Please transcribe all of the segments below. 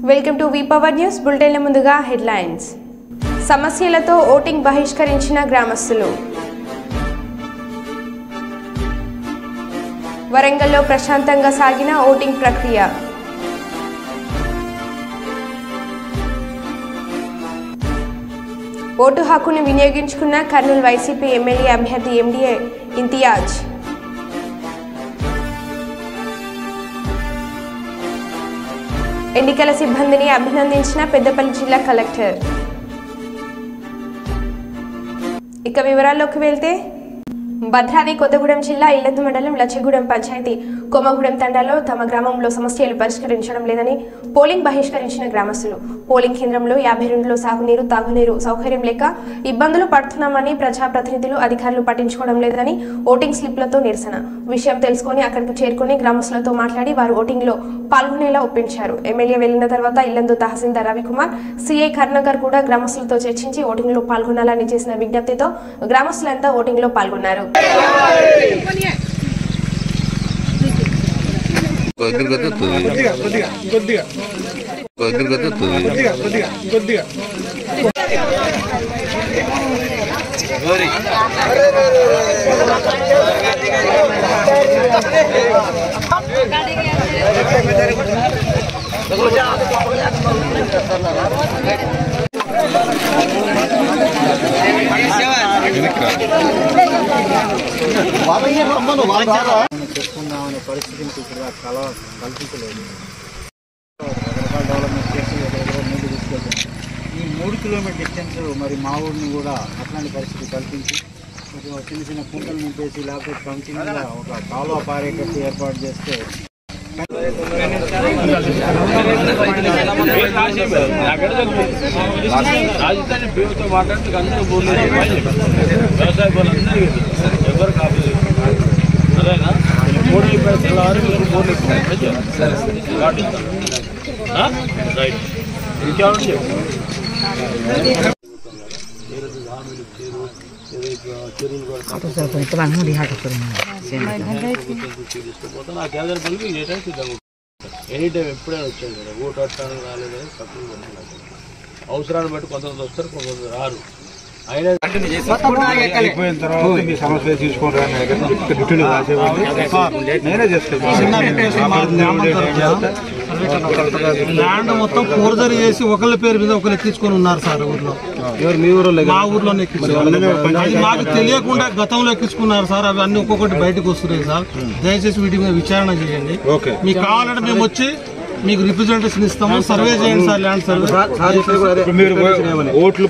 Welcome to వీపవర్ news బులెటిన్ల ముందుగా headlines. సమస్యలతో voting బహిష్కరించిన గ్రామస్తులు. వరంగల్లో ప్రశాంతంగా సాగిన ఓటింగ్ ప్రక్రియ. ఓటు హక్కును వినియోగించుకున్న కర్నూలు వైసీపీ ఎమ్మెల్యే అభ్యర్థి ఎండీఏ ఇంతియాజ్. ఎన్నికల సిబ్బందిని అభినందించిన పెద్దపల్లి జిల్లా కలెక్టర్. ఇక వివరాల్లోకి వెళ్తే భద్రాద్రి కొత్తగూడెం జిల్లా ఇల్లందు మండలం లచ్చిగూడెం పంచాయతీ కొమ్మగూడెం తండాలో తమ గ్రామంలో సమస్యలు పరిష్కరించడం లేదని పోలింగ్ బహిష్కరించిన గ్రామస్తులు. పోలింగ్ కేంద్రంలో 52లో సాగునీరు తాగునీరు సౌకర్యం లేక ఇబ్బందులు పడుతున్నామని ప్రజాప్రతినిధులు అధికారులు పట్టించుకోవడం లేదని ఓటింగ్ స్లిప్లతో నిరసన. విషయం తెలుసుకుని అక్కడికి చేరుకుని గ్రామస్తులతో మాట్లాడి వారు ఓటింగ్ లో పాల్గొనేలా ఒప్పించారు. ఎమ్మెల్యే వెళ్లిన తర్వాత ఇల్లందు తహసీల్దార్ రవికుమార్, సిఐ కరుణాకర్ కూడా గ్రామస్తులతో చర్చించి ఓటింగ్ లో పాల్గొనాలని చేసిన విజ్ఞప్తితో గ్రామస్తులంతా ఓటింగ్ లో పాల్గొన్నారు. చెప్పుకుందామనే పరిస్థితిని కల్పించలేదు. రకరకాల డెవలప్మెంట్ చేసి ముందు తీసుకెళ్తాం. ఈ 3 కిలోమీటర్ డిస్టెన్స్ మరి మా ఊరిని కూడా అట్లాంటి పరిస్థితి కల్పించి చిన్న చిన్న కుంటలు నింపేసి లేకపోతే కంటిన్యూగా ఒక కాలువ పారేటట్టు ఏర్పాటు చేస్తే రాజధాని పేరుతో మాట్లాడితే అందరూ వ్యవసాయ పనులు ఎవరు కాదు. అదేనా బోర్డు తెల్లవారు బోర్డు రైట్. ఇంకేమన్నా చెప్పు. చెరువులు తీసుకుపోతా నాకు ఏదైనా పనికి చేయడానికి సిద్ధంగా ఎనీ టైం ఎప్పుడైనా వచ్చాను కదా. ఓటు అట్టానికి రాలేదని తక్కువ అవసరాన్ని బట్టి కొంతమంది వస్తారు, కొంతమంది రారు. అయిపోయిన తర్వాత మీ సమస్య తీసుకుంటారు నేనే ల్యాండ్ మొత్తం ఫోర్జరీ చేసి ఒకళ్ళ పేరు మీద ఒకరు ఎక్కించుకొని ఉన్నారు సార్ ఊర్లో. మీ ఊర్లో? మా ఊర్లోనే ఎక్కించుకున్నారు. మాకు తెలియకుండా గతంలో ఎక్కించుకున్నారు సార్. అవి అన్ని ఒక్కొక్కటి బయటకు వస్తున్నాయి సార్. దయచేసి వీటి మీద విచారణ చేయండి. మీకు కావాలంటే మేము వచ్చి మీకు రిప్రజెంటేషన్ ఇస్తాము. సర్వే చేయండి సార్. Land survey. మీరు ఓట్లు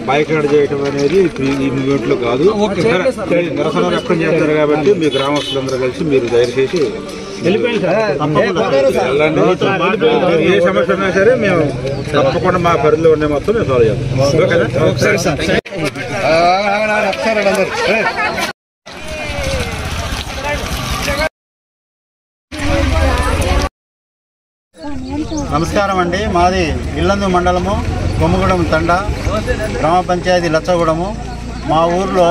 బైకాట్ చేయడం అనేది ఈ మూమెంట్లో కాదు, నిరసన వ్యక్తం చేస్తారు కాబట్టి మీ గ్రామస్తులందరూ కలిసి మీరు దయచేసి ఏ సమస్య ఉన్నా సరే మేము తప్పకుండా మా పరిధిలో ఉండే మొత్తం మేము సాల్వ్ చేస్తాం. నమస్కారం అండి. మాది ఇల్లందు మండలము కొమ్మగూడెం తండ గ్రామ పంచాయతీ లచ్చగూడెము. మా ఊర్లో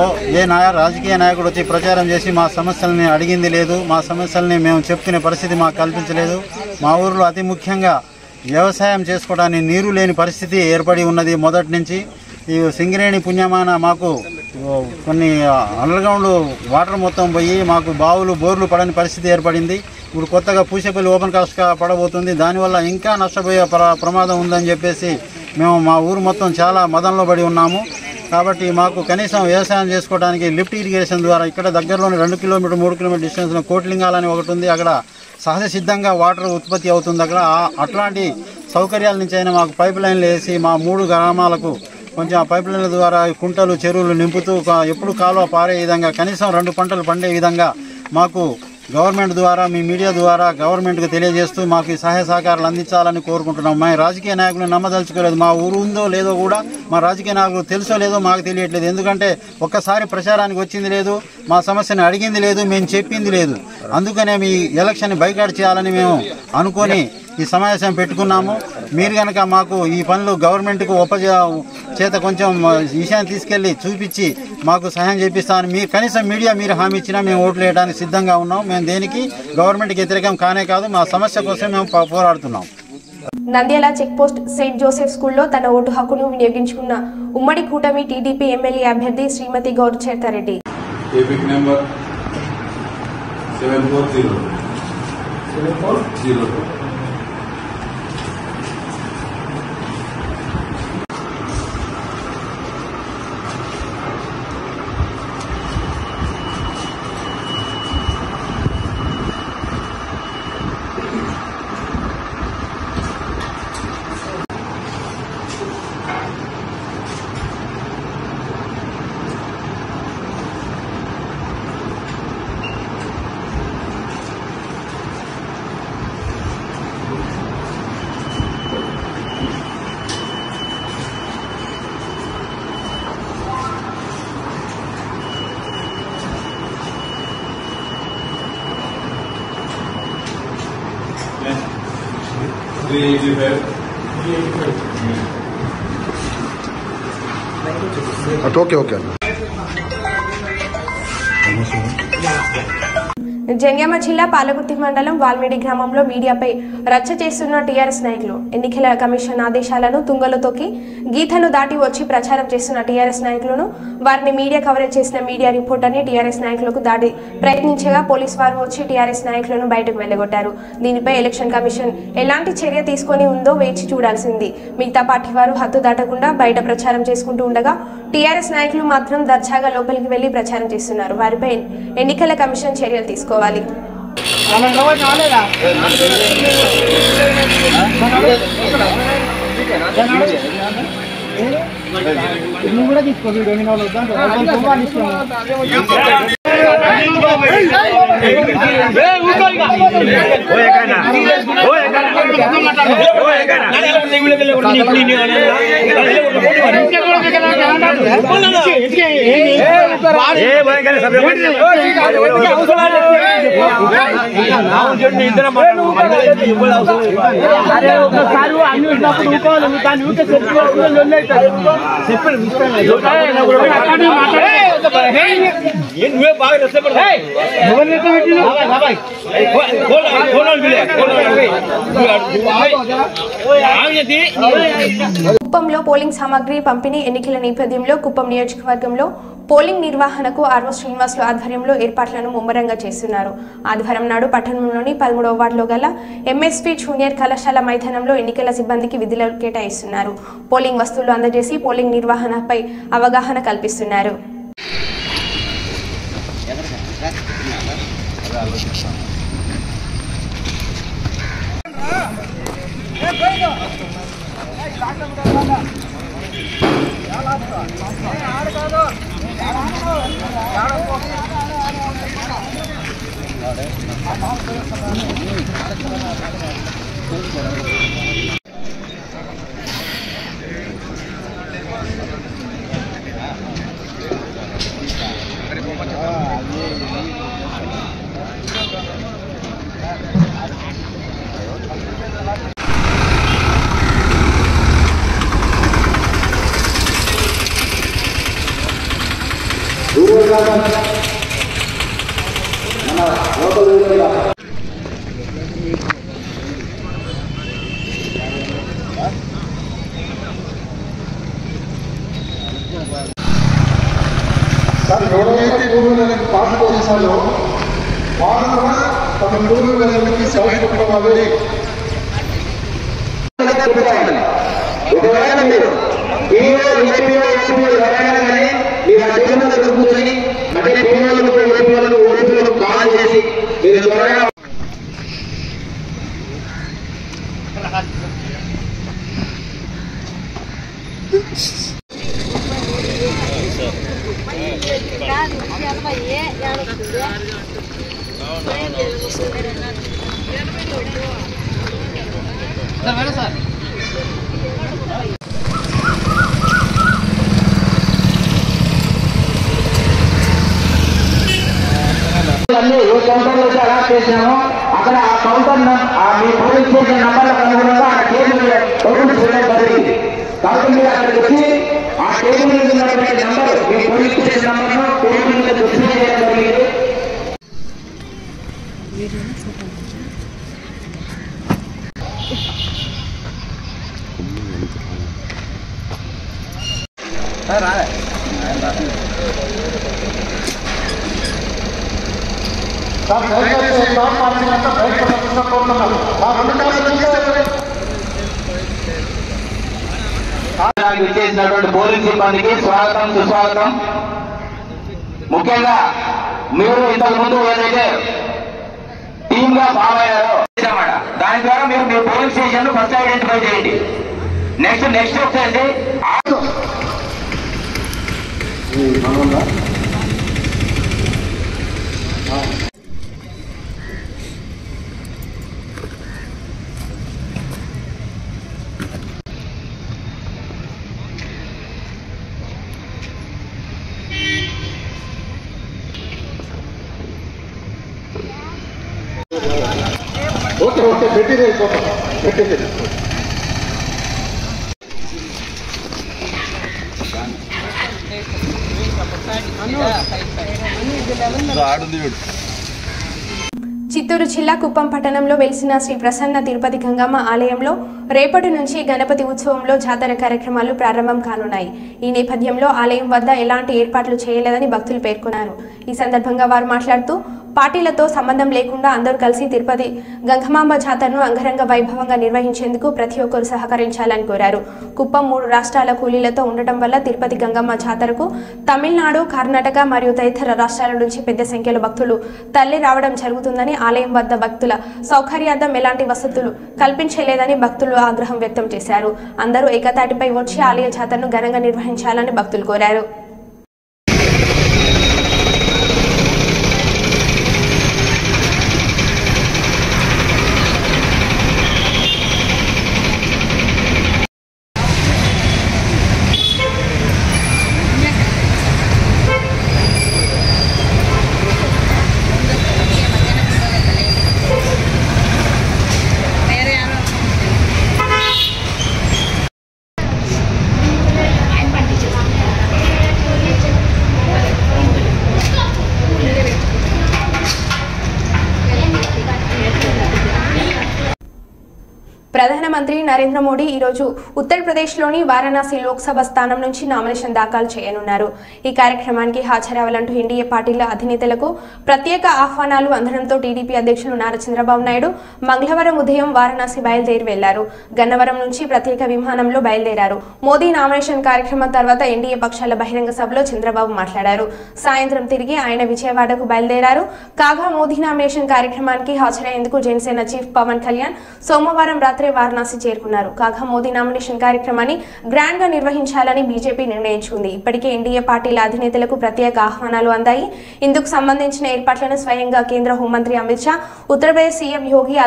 రాజకీయ నాయకుడు వచ్చి ప్రచారం చేసి మా సమస్యలని అడిగింది లేదు. మా సమస్యలని మేము చెప్పుకునే పరిస్థితి మాకు కల్పించలేదు. మా ఊర్లో అతి ముఖ్యంగా వ్యవసాయం చేసుకోవడానికి నీరు లేని పరిస్థితి ఏర్పడి ఉన్నది మొదటి నుంచి. ఈ సింగరేణి పుణ్యమాన మాకు కొన్ని అండర్గ్రౌండ్ వాటర్ మొత్తం పోయి మాకు బావులు బోర్లు పడని పరిస్థితి ఏర్పడింది. ఇప్పుడు కొత్తగా పూసేపల్లి ఓపెన్ కాస్ట్ పడబోతుంది. దానివల్ల ఇంకా నష్టపోయే ప్రమాదం ఉందని చెప్పేసి మేము మా ఊరు మొత్తం చాలా మదంలో పడి ఉన్నాము. కాబట్టి మాకు కనీసం వ్యవసాయం చేసుకోవడానికి లిఫ్ట్ ఇరిగేషన్ ద్వారా ఇక్కడ దగ్గరలోని 2 కిలోమీటర్ 3 కిలోమీటర్ డిస్టెన్స్లో కోట్లింగాలని ఒకటి ఉంది. అక్కడ సహజ సిద్ధంగా వాటర్ ఉత్పత్తి అవుతుంది. అక్కడ అట్లాంటి సౌకర్యాల నుంచి అయినా మాకు పైప్ లైన్లు వేసి మా 3 గ్రామాలకు కొంచెం పైప్ లైన్ల ద్వారా కుంటలు చెరువులు నింపుతూ ఎప్పుడు కాలువ పారే విధంగా కనీసం 2 పంటలు పండే విధంగా మాకు గవర్నమెంట్ ద్వారా మీ మీడియా ద్వారా గవర్నమెంట్కి తెలియజేస్తూ మాకు ఈ సహాయ సహకారాలు అందించాలని కోరుకుంటున్నాం. మా రాజకీయ నాయకులను నమ్మదలుచుకోలేదు. మా ఊరు ఉందో లేదో కూడా మా రాజకీయ నాయకులు తెలుసో లేదో మాకు తెలియట్లేదు. ఎందుకంటే ఒక్కసారి ప్రచారానికి వచ్చింది లేదు, మా సమస్యను అడిగింది లేదు, మేము చెప్పింది లేదు. అందుకనే మీ ఎలక్షన్ బైకాట్ చేయాలని మేము అనుకొని ఈ సమావేశం పెట్టుకున్నాము. మీరు కనుక మాకు ఈ పనులు గవర్నమెంట్కు చేత కొంచెం విషయాన్ని తీసుకెళ్లి చూపించి మాకు సహాయం చేపిస్తామని మీరు కనీసం మీడియా మీరు హామీ ఇచ్చినా మేము ఓట్లు వేయడానికి సిద్ధంగా ఉన్నాం. మేము దేనికి గవర్నమెంట్కి వ్యతిరేకం కానే కాదు, మా సమస్య కోసం మేము పోరాడుతున్నాం. నంద్యాల చెక్పోస్ట్ సెయింట్ జోసెఫ్ స్కూల్లో తన ఓటు హక్కును వినియోగించుకున్న ఉమ్మడి కూటమి టీడీపీ ఎమ్మెల్యే అభ్యర్థి శ్రీమతి గౌర్ చేతారెడ్డి. ఓకే. జంగామ జిల్లా పాలకుర్తి మండలం వాల్మీడి గ్రామంలో మీడియాపై రచ్చ చేస్తున్న టీఆర్ఎస్ నాయకులు. ఎన్నికల కమిషన్ ఆదేశాలను తుంగలో తొక్కి గీతను దాటి వచ్చి ప్రచారం చేస్తున్న టీఆర్ఎస్ నాయకులను వారిని మీడియా కవరేజ్ చేసిన మీడియా రిపోర్టర్ని టీఆర్ఎస్ నాయకులకు దాడి ప్రయత్నించగా పోలీసు వారు వచ్చి టీఆర్ఎస్ నాయకులను బయటకు వెళ్లగొట్టారు. దీనిపై ఎలక్షన్ కమిషన్ ఎలాంటి చర్య తీసుకొని ఉందో వేచి చూడాల్సింది. మిగతా పార్టీ వారు హద్దు దాటకుండా బయట ప్రచారం చేసుకుంటూ ఉండగా టీఆర్ఎస్ నాయకులు మాత్రం దర్జాగా లోపలికి వెళ్లి ప్రచారం చేస్తున్నారు. వారిపై ఎన్నికల కమిషన్ చర్యలు తీసుకోవాలి. కుప్పంలో పోలింగ్ సామాగ్రి పంపిణీ ఎన్నికల నేపథ్యంలో కుప్పం నియోజకవర్గంలో పోలింగ్ నిర్వహణకు ఆర్వో శ్రీనివాసులు ఆధ్వర్యంలో ఏర్పాట్లను ముమ్మరంగా చేస్తున్నారు. ఆదివారం నాడు పట్టణంలోని 13వ వార్డులో గల ఎంఎస్పీ జూనియర్ కళాశాల మైదానంలో ఎన్నికల సిబ్బందికి విధులు కేటాయిస్తున్నారు. పోలింగ్ వస్తువులు అందజేసి పోలింగ్ నిర్వహణపై అవగాహన కల్పిస్తున్నారు. ఎవరైతే భూములను పాటు చేశారో వారు కూడా తమ భూములకి సౌకర్యపడాలని ఒకవేళ మీరు కూర్చొని అంటే ఓటులను కాల్ చేసి మీరు త్వరగా ఏ కౌంటర్లో అయితే అలా చేసినామో అక్కడ ఆ కౌంటర్ మీ పోలీస్ స్టేషన్ నంబర్లకు అనుగుణంగా ఆ టేబుల్ ఓపెన్ చేయడం జరిగింది. కాబట్టి మీరు అక్కడికి వచ్చి ఆ టేబుల్ మీద ఉన్నటువంటి నంబర్ మీ పోలీస్ స్టేషన్ నంబర్ను టేబుల్ మీద డిస్ప్లే చేయడం జరిగింది. విచ్చేసినటువంటి పోలీస్ సిబ్బందికి స్వాగతం సుస్వాగతం. ముఖ్యంగా మీరు ఇంతకు ముందు ఏదైతే టీమ్ గా ఫామ్ అయ్యారో దాని ద్వారా మీరు మీ పోలింగ్ స్టేషన్ ఫస్ట్ ఐడెంటిఫై చేయండి. నెక్స్ట్ వచ్చేసి ఓకే పెట్టేది చిత్తూరు జిల్లా కుప్పం పట్టణంలో వెలిసిన శ్రీ ప్రసన్న తిరుపతి గంగమ్మ ఆలయంలో రేపటి నుంచి గణపతి ఉత్సవంలో జాతర కార్యక్రమాలు ప్రారంభం కానున్నాయి. ఈ నేపథ్యంలో ఆలయం వద్ద ఎలాంటి ఏర్పాట్లు చేయలేదని భక్తులు పేర్కొన్నారు. ఈ సందర్భంగా వారు మాట్లాడుతూ పార్టీలతో సంబంధం లేకుండా అందరూ కలిసి తిరుపతి గంగమాంబ జాతరను అంగరంగ వైభవంగా నిర్వహించేందుకు ప్రతి ఒక్కరూ సహకరించాలని కోరారు. కుప్పం 3 రాష్ట్రాల కూలీలతో ఉండటం వల్ల తిరుపతి గంగమ్మ జాతరకు తమిళనాడు, కర్ణాటక మరియు తదితర రాష్ట్రాల నుంచి పెద్ద సంఖ్యలో భక్తులు తరలి రావడం జరుగుతుందని, ఆలయం వద్ద భక్తుల సౌకర్యార్థం ఎలాంటి వసతులు కల్పించలేదని భక్తులు ఆగ్రహం వ్యక్తం చేశారు. అందరూ ఏకతాటిపై వచ్చి ఆలయ జాతరను ఘనంగా నిర్వహించాలని భక్తులు కోరారు. ప్రధానమంత్రి నరేంద్ర మోడీ ఈరోజు ఉత్తరప్రదేశ్లోని వారణాసి లోక్సభ స్థానం నుంచి నామినేషన్ దాఖలు చేయనున్నారు. ఈ కార్యక్రమానికి హాజరవ్వాలంటూ ఎన్డీఏ పార్టీల అధినేతలకు ప్రత్యేక ఆహ్వానాలు అందడంతో టీడీపీ అధ్యక్షులు నారా చంద్రబాబు నాయుడు మంగళవారం ఉదయం వారణాసి బయలుదేరి వెళ్లారు. గన్నవరం నుంచి ప్రత్యేక విమానంలో బయలుదేరారు. మోదీ నామినేషన్ కార్యక్రమం తర్వాత ఎన్డీఏ పక్షాల బహిరంగ సభలో చంద్రబాబు మాట్లాడారు. సాయంత్రం తిరిగి ఆయన విజయవాడకు బయలుదేరారు. కాగా మోదీ నామినేషన్ కార్యక్రమానికి హాజరయ్యేందుకు జనసేన చీఫ్ పవన్ కళ్యాణ్ సోమవారం రాత్రి వారణాసి చేరుకున్నారు. కాగా మోదీ నామినేషన్ కార్యక్రమాన్ని గ్రాండ్ గా నిర్వహించాలని బీజేపీ నిర్ణయించుకుంది. ఇప్పటికే ఎన్డీఏ పార్టీల అధినేతలకు ప్రత్యేక ఆహ్వానాలు అందాయి. ఇందుకు సంబంధించిన ఏర్పాట్లను స్వయంగా కేంద్ర హోంమంత్రి అమిత్ షా, ఉత్తరప్రదేశ్ సీఎం యోగి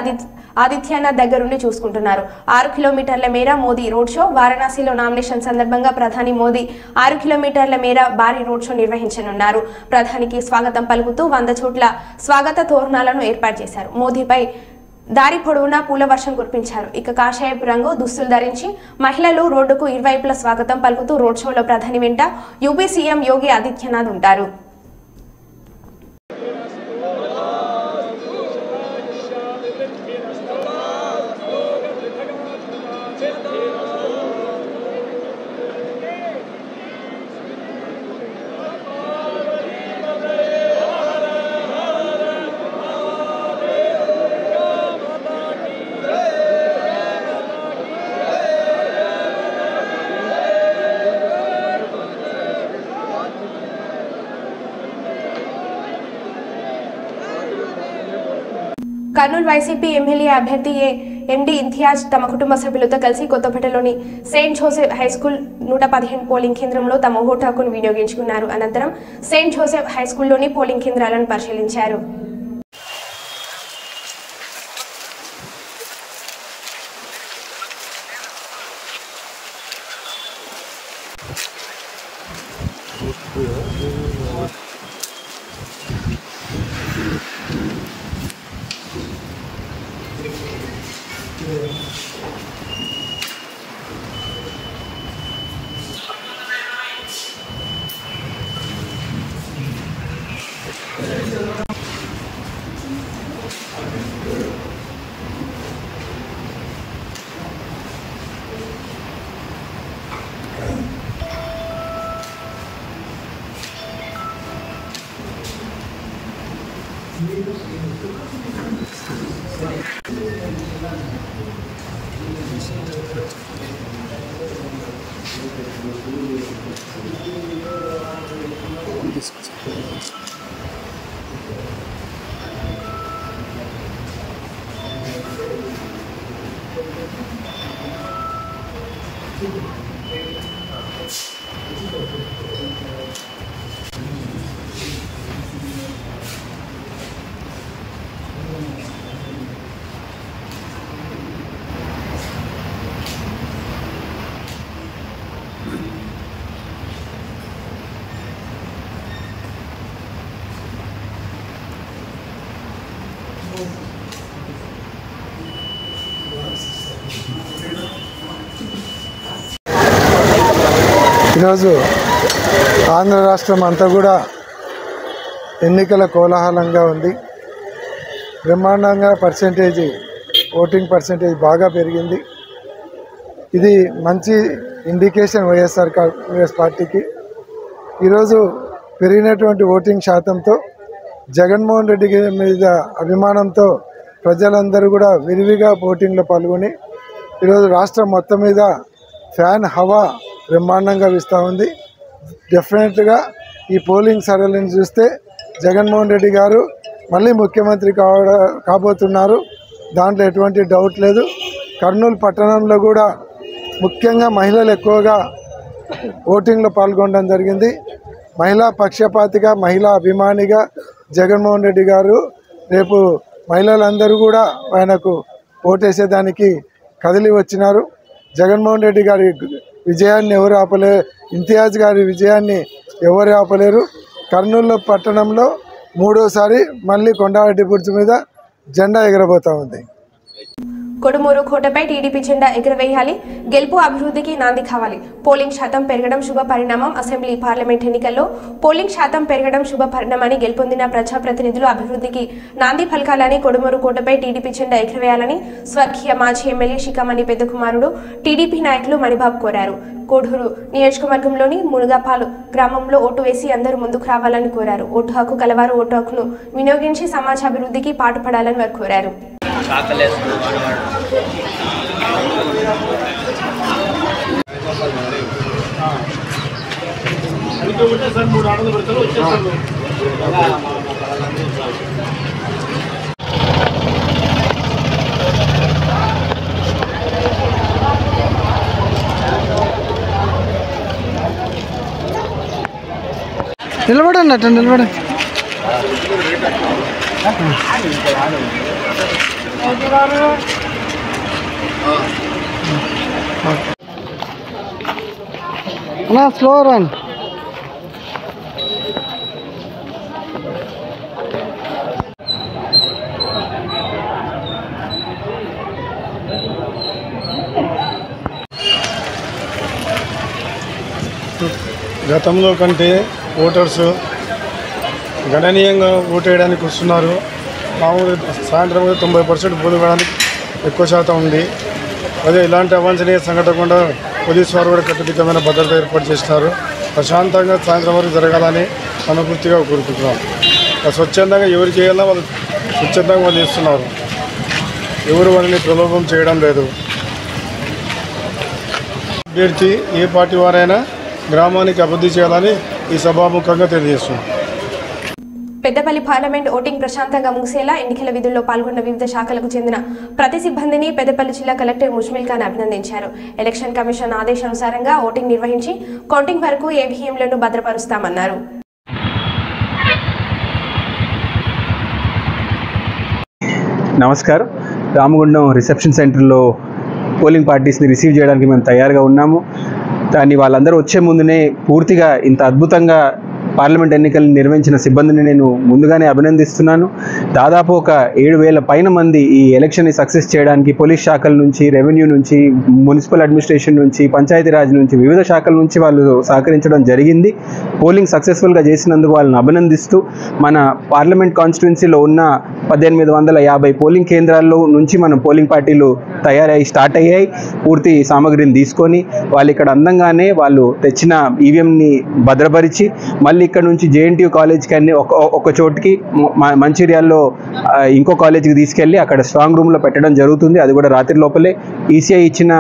ఆదిత్యనాథ్ దగ్గరుండి చూసుకుంటున్నారు. 6 కిలోమీటర్ల మేర మోదీ రోడ్ షో. వారణాసిలో నామినేషన్ సందర్భంగా ప్రధాని మోదీ 6 కిలోమీటర్ల మేర భారీ రోడ్ షో నిర్వహించనున్నారు. ప్రధానికి స్వాగతం పలుకుతూ 100 చోట్ల స్వాగత తోరణాలను ఏర్పాటు చేశారు. మోదీపై దారి పొడవునా పూల వర్షం కురిపించారు. ఇక కాషాయపు రంగు దుస్తులు ధరించి మహిళలు రోడ్డుకు ఇరువైపుల స్వాగతం పలుకుతూ రోడ్ షోలో ప్రధాని వెంట యూపీ సీఎం యోగి ఆదిత్యనాథ్ ఉంటారు. కర్నూలు వైసీపీ ఎమ్మెల్యే అభ్యర్థి ఎండి ఇంతియాజ్ తమ కుటుంబ సభ్యులతో కలిసి కొత్తపేటలోని సెయింట్ జోసెఫ్ హైస్కూల్ 115 పోలింగ్ కేంద్రంలో తమ ఓటు హక్కును వినియోగించుకున్నారు. అనంతరం సెయింట్ జోసెఫ్ హైస్కూల్లోని పోలింగ్ కేంద్రాలను పరిశీలించారు. ఈరోజు ఆంధ్ర రాష్ట్రం అంతా కూడా ఎన్నికల కోలాహలంగా ఉంది. బ్రహ్మాండంగా ఓటింగ్ పర్సెంటేజ్ బాగా పెరిగింది. ఇది మంచి ఇండికేషన్ వైఎస్ఆర్ కాంగ్రెస్ పార్టీకి. ఈరోజు పెరిగినటువంటి ఓటింగ్ శాతంతో జగన్మోహన్ రెడ్డి మీద అభిమానంతో ప్రజలందరూ కూడా విరివిగా ఓటింగ్లో పాల్గొని ఈరోజు రాష్ట్రం మొత్తం మీద ఫ్యాన్ హవా బ్రహ్మాండంగా వీస్తూ ఉంది. డెఫినెట్గా ఈ పోలింగ్ సరళిని చూస్తే జగన్మోహన్ రెడ్డి గారు మళ్ళీ ముఖ్యమంత్రి కాబోతున్నారు. దాంట్లో ఎటువంటి డౌట్ లేదు. కర్నూలు పట్టణంలో కూడా ముఖ్యంగా మహిళలు ఎక్కువగా ఓటింగ్లో పాల్గొనడం జరిగింది. మహిళా పక్షపాతిగా మహిళా అభిమానిగా జగన్మోహన్ రెడ్డి గారు రేపు మహిళలందరూ కూడా ఆయనకు ఓటేసేదానికి కదిలి వచ్చినారు. జగన్మోహన్ రెడ్డి గారి విజయాన్ని ఎవరు ఆపలేరు, ఇంతియాజ్ గారి విజయాన్ని ఎవరు ఆపలేరు. కర్నూలు పట్టణంలో మూడోసారి మళ్ళీ కొండారెడ్డి బుర్జు మీద జెండా ఎగరబోతా ఉంది. కొడుమూరు కోటపై టీడీపీ జెండా ఎగురవేయాలి. గెలుపు అభివృద్ధికి నాంది కావాలి. పోలింగ్ శాతం పెరగడం శుభ పరిణామం. అసెంబ్లీ పార్లమెంట్ ఎన్నికల్లో పోలింగ్ శాతం పెరగడం శుభ పరిణామాన్ని గెలుపొందిన ప్రజాప్రతినిధులు అభివృద్ధికి నాంది పలకాలని కొడుమూరు కోటపై టీడీపీ జెండా ఎగురవేయాలని స్వర్గీయ మాజీ ఎమ్మెల్యే శిఖామణి పెద్ద కుమారుడు టీడీపీ నాయకులు మణిబాబు కోరారు. కోడూరు నియోజకవర్గంలోని మునుగపాలు గ్రామంలో ఓటు వేసి అందరూ ముందుకు రావాలని కోరారు. ఓటు హక్కు కలవారు ఓటు హక్కును వినియోగించి సమాజ అభివృద్ధికి పాటుపడాలని వారు కోరారు. నిలబడండి, అట్లా నిలబడండి. Slow run. గతంలో కంటే ఓటర్స్ గణనీయంగా ఓటేయడానికి వస్తున్నారు. మామూలు సాయంత్రం 90% పోలింగ్ ఎక్కువ శాతం ఉంది. అదే ఇలాంటి అవాంఛనీయ సంఘటన పోలీసు వారు కూడా కట్టుదిట్టమైన భద్రత ఏర్పాటు చేస్తున్నారు. ప్రశాంతంగా సాయంత్రం వరకు జరగాలని మనస్ఫూర్తిగా కోరుకుంటున్నాం. స్వచ్ఛందంగా ఎవరికి చేయాలన్నా వాళ్ళు స్వచ్ఛందంగా వాళ్ళు చేస్తున్నారు. ఎవరు వాళ్ళని ప్రలోభం చేయడం లేదు. అభ్యర్థి ఏ పార్టీ వారైనా గ్రామానికి అభివృద్ధి చేయాలని ఈ సభాముఖంగా తెలియజేస్తున్నాం. పెద్దపల్లి పార్లమెంట్ ఓటింగ్ ప్రశాంతంగా ముగిసేలా ఎన్నికల విధుల్లో పాల్గొన్న వివిధ శాఖలకు చెందిన ప్రతి సిబ్బందిని పెద్దపల్లి జిల్లా కలెక్టర్ ముజ్మిల్ ఖాన్ అభినందించారు. ఎలక్షన్ కమిషన్ ఆదేశానుసారంగా ఓటింగ్ నిర్వహించి కౌంటింగ్ వరకు ఈవీఎంలను భద్రపరుస్తామన్నారు. నమస్కారం. రామగుండం రిసెప్షన్ సెంటర్లో పోలింగ్ పార్టీస్ని రిసీవ్ చేయడానికి మేము తయారుగా ఉన్నాము. కానీ వాళ్ళందరూ వచ్చే ముందునే పూర్తిగా ఇంత అద్భుతంగా పార్లమెంట్ ఎన్నికలను నిర్వహించిన సిబ్బందిని నేను ముందుగానే అభినందిస్తున్నాను. దాదాపు ఒక 7,000 పైన మంది ఈ ఎలక్షన్ని సక్సెస్ చేయడానికి పోలీస్ శాఖల నుంచి, రెవెన్యూ నుంచి, మున్సిపల్ అడ్మినిస్ట్రేషన్ నుంచి, పంచాయతీరాజ్ నుంచి, వివిధ శాఖల నుంచి వాళ్ళు సహకరించడం జరిగింది. పోలింగ్ సక్సెస్ఫుల్గా చేసినందుకు వాళ్ళని అభినందిస్తూ మన పార్లమెంట్ కాన్స్టిట్యున్సీలో ఉన్న 1850 పోలింగ్ కేంద్రాల్లో నుంచి మనం పోలింగ్ పార్టీలు స్టార్ట్ అయ్యాయి. పూర్తి సామగ్రిని తీసుకొని వాళ్ళు ఇక్కడ అందంగానే వాళ్ళు తెచ్చిన ఈవీఎంని భద్రపరిచి మళ్ళీ ఇక్కడ నుంచి జేఎన్టీయూ కాలేజ్కి అన్ని ఒక చోటుకి మంచిర్యాల్లో ఇంకో కాలేజీకి తీసుకెళ్ళి అక్కడ స్ట్రాంగ్ రూమ్లో పెట్టడం జరుగుతుంది. అది కూడా రాత్రి లోపలే ఈసీఐ ఇచ్చిన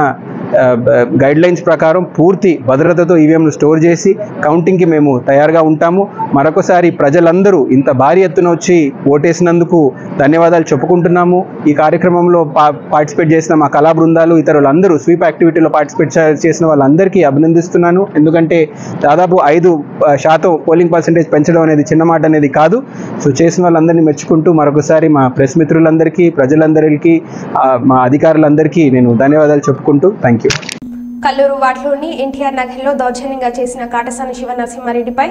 గైడ్ లైన్స్ ప్రకారం పూర్తి భద్రతతో ఈవీఎంలు స్టోర్ చేసి కౌంటింగ్కి మేము తయారుగా ఉంటాము. మరొకసారి ప్రజలందరూ ఇంత భారీ ఎత్తున వచ్చి ఓటేసినందుకు ధన్యవాదాలు చెప్పుకుంటున్నాము. ఈ కార్యక్రమంలో పార్టిసిపేట్ చేసిన మా కళా బృందాలు, ఇతరులందరూ స్వీప్ యాక్టివిటీలో పార్టిసిపేట్ చేసిన వాళ్ళందరికీ అభినందిస్తున్నాను. ఎందుకంటే దాదాపు 5% పోలింగ్ పర్సెంటేజ్ పెంచడం అనేది చిన్న మాట అనేది కాదు. సో చేసిన వాళ్ళందరినీ మెచ్చుకుంటూ మరొకసారి మా ప్రెస్ మిత్రులందరికీ, ప్రజలందరికీ, మా అధికారులందరికీ నేను ధన్యవాదాలు చెప్పుకుంటూ థ్యాంక్ యూ. కల్లూరు వార్డులోని ఎన్టీఆర్ నగర్లో దౌర్జన్యంగా చేసిన కాటసాని శివనరసింహారెడ్డిపై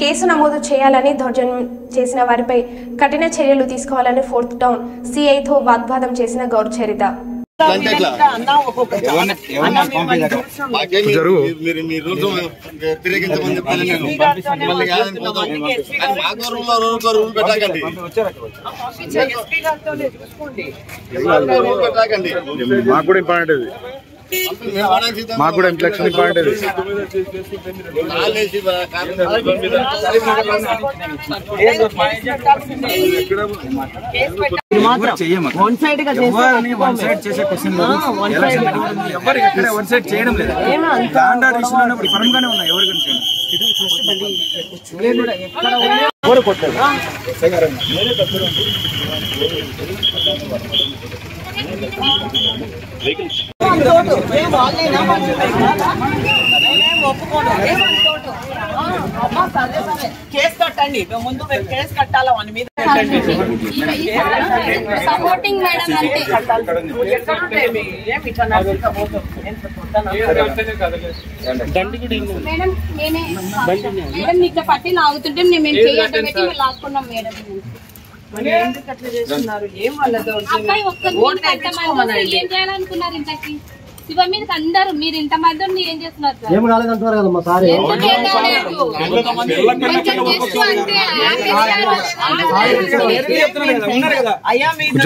కేసు నమోదు చేయాలని, దౌర్జన్యం చేసిన వారిపై కఠిన చర్యలు తీసుకోవాలని 4th టౌన్ సిఐతో వాగ్వాదం చేసిన గౌర్ చరిత. మాకు కూడా ఇంపార్టెంట్ ఇది, మాకు కూడా ఇంప్లెక్షన్ ఇంపార్టెంట్ ఇది. కేసు కట్టండి, ముందు మీరు కేసు కట్టాలి వాని మీద. సపోర్టింగ్ మేడం మేడం ఇట్లా పట్టి లాగుతుంటే మేము చేయడం పెట్టి మేము లాక్కున్నాం మేడం. ఎందుకు అట్లా చేస్తున్నారు? ఏం వాళ్ళతో ఏం చేయాలనుకున్నారు? ఇంతకి శివ మీద అందరూ మీరు ఇంతమంది ఏం చేస్తున్నారు? ఏం రాలేదంటున్నారు కదమ్మా సార్.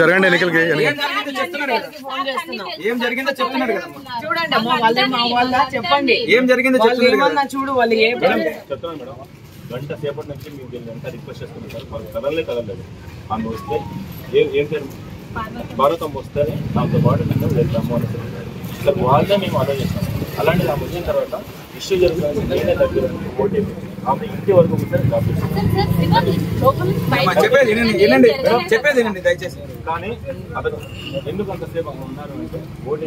జరగండి ఎన్నికలకి ఏం జరిగిందో చెప్తున్నారు కదా. చూడండి అమ్మా, వాళ్ళే మా వాళ్ళ చెప్పండి ఏం జరిగిందో ఏమన్నా చూడు. వాళ్ళు ఏ గంట సేపటి నుంచి మీకు ఎంత రిక్వెస్ట్ చేస్తున్నారు సార్, వాళ్ళు కదలలేదు. ఆమె వస్తే ఏం పేరు భారతం వస్తేనే దాంతో పాటు మేము వెళ్తాము అని సార్, వాళ్ళే మేము ఆలోచన చేస్తాం. అలాంటిది ఆమె వచ్చిన తర్వాత ఇష్యూ జరుగుతుంది, నేనే దగ్గర ఓటీ ఆమె ఇంటి వరకు చెప్పేది దయచేసి. కానీ అతను ఎందుకు అంతసేపు అక్కడ ఉన్నారు అంటే ఓటీ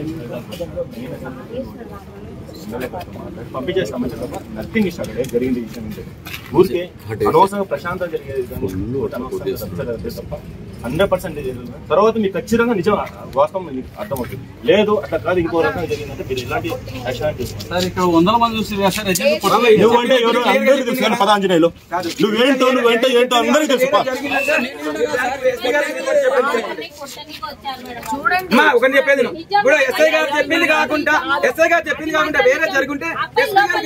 పంపించేస్తామని చెప్పి నథింగ్ ఇష్టం అక్కడ జరిగింది విషయం అంటే ఊరికే అనవసరంగా ప్రశాంతంగా జరిగేది తప్ప 100% జరిగింది. తర్వాత మీకు ఖచ్చితంగా నిజం వాస్తవం మీకు అర్థమవుతుంది. లేదు అట్లా కాదు ఇంకో రకంగా జరిగిందంటే మీరు ఇలాంటి యాక్షన్ తీసుకుంటారు. ఇక్కడ 100 మంది చూసి నువ్వంటే ఎవరు అందరికీ తెలుసు కానీ పదాంజనేయులు నువ్వేంటో ఏంటో అందరికీ తెలుసు. ఒకటి చెప్పేది ఇప్పుడు ఎస్ఐ గారు చెప్పింది కాకుండా వేరే జరుగుంటే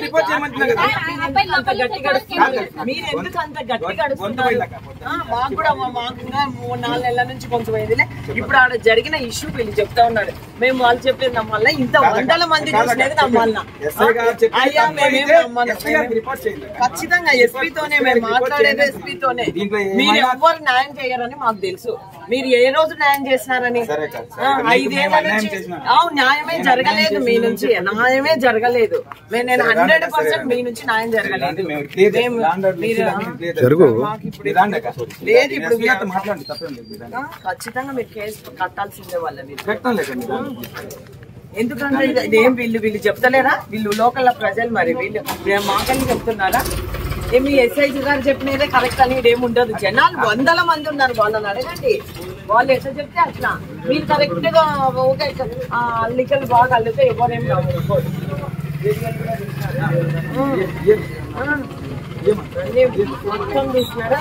రిపోర్ట్ చేయమంటున్నా కదా. మీరు ఎందుకు అంత గట్టిగా అడుగుతున్నారు? మాకు కూడా 4 నెలల నుంచి కొంచెం అయిందిలే. ఇప్పుడు ఆడ జరిగిన ఇష్యూ వీళ్ళు చెప్తా ఉన్నాడు. మేము వాళ్ళు చెప్పేది నమ్మాలా? ఇంత 100 మంది చూసినది నమ్మాలనా? అయ్యా మేమేం ఖచ్చితంగా ఎస్పీతోనే మేము మాట్లాడేది, ఎస్పీతోనే. మీరు ఎవ్వరు న్యాయం చేయరని మాకు తెలుసు. మీరు ఏ రోజు న్యాయం చేసినారని 5 ఏళ్ల నుంచి న్యాయమే జరగలేదు. మీ నుంచి న్యాయమే జరగలేదు. నేను 100% మీ నుంచి న్యాయం జరగలేదు. లేదు ఇప్పుడు ఖచ్చితంగా మీరు కేసు కట్టాల్సిందే వాళ్ళ మీద. ఎందుకంటే ఇదేం వీళ్ళు చెప్తలేరా? వీళ్ళు లోకల్ ప్రజలు మరి వీళ్ళు మాకని చెప్తున్నారా? ఏమి ఎస్ఐజీ గారు చెప్పినదే కరెక్ట్ అని ఇదేముండదు. జనాలు 100 మంది ఉన్నారు, వాళ్ళని అడగండి. వాళ్ళు ఎట్లా చెప్తే అట్లా. మీరు కరెక్ట్ గా ఓకే అల్లికలు బాగా అల్లితే ఎవరేం కావాలి. మొత్తం తీసినారా?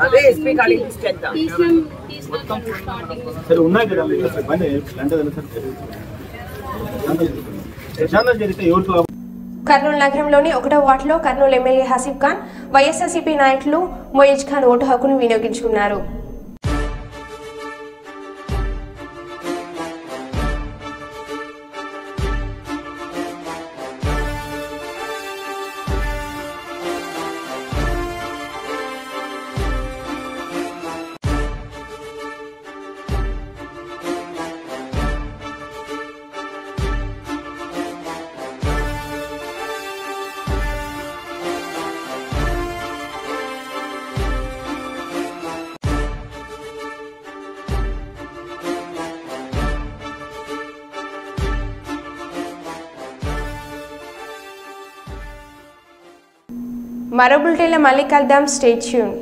అదే ఎస్పీ కాడికి తీసుకెళ్తాం. ఉన్నాయి కదా జరిగితే ఎవరికి కర్నూలు నగరంలోని 1వ వార్డులో కర్నూలు ఎమ్మెల్యే హసీబ్ ఖాన్, వైఎస్ఆర్సీపీ నాయకులు మొయిజ్ ఖాన్ ఓటు హక్కును వినియోగించుకున్నారు. మరో బులెటిన్లో మళ్ళీ కలుద్దాం. Stay tune.